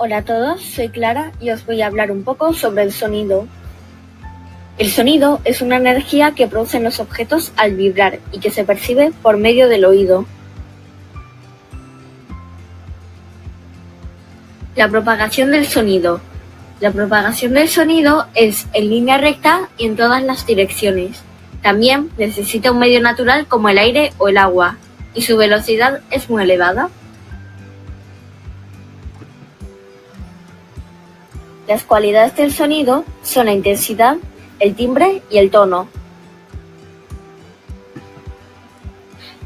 Hola a todos, soy Clara y os voy a hablar un poco sobre el sonido. El sonido es una energía que producen los objetos al vibrar y que se percibe por medio del oído. La propagación del sonido. La propagación del sonido es en línea recta y en todas las direcciones. También necesita un medio natural como el aire o el agua, y su velocidad es muy elevada. Las cualidades del sonido son la intensidad, el timbre y el tono.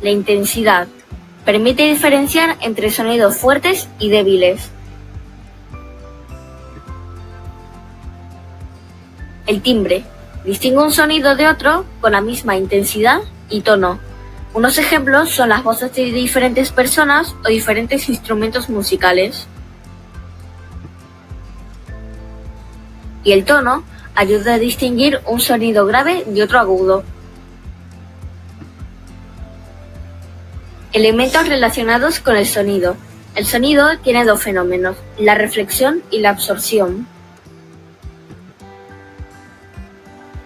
La intensidad permite diferenciar entre sonidos fuertes y débiles. El timbre distingue un sonido de otro con la misma intensidad y tono. Unos ejemplos son las voces de diferentes personas o diferentes instrumentos musicales. Y el tono ayuda a distinguir un sonido grave de otro agudo. Elementos relacionados con el sonido. El sonido tiene dos fenómenos, la reflexión y la absorción.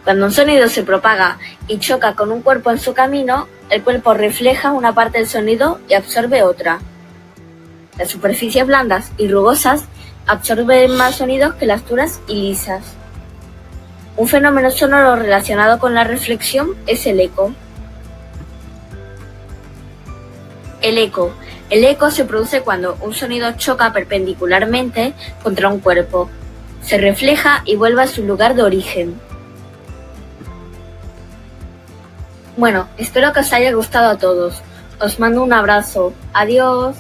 Cuando un sonido se propaga y choca con un cuerpo en su camino, el cuerpo refleja una parte del sonido y absorbe otra. Las superficies blandas y rugosas absorben más sonidos que las duras y lisas. Un fenómeno sonoro relacionado con la reflexión es el eco. El eco se produce cuando un sonido choca perpendicularmente contra un cuerpo, se refleja y vuelve a su lugar de origen. Bueno, espero que os haya gustado a todos. Os mando un abrazo. Adiós.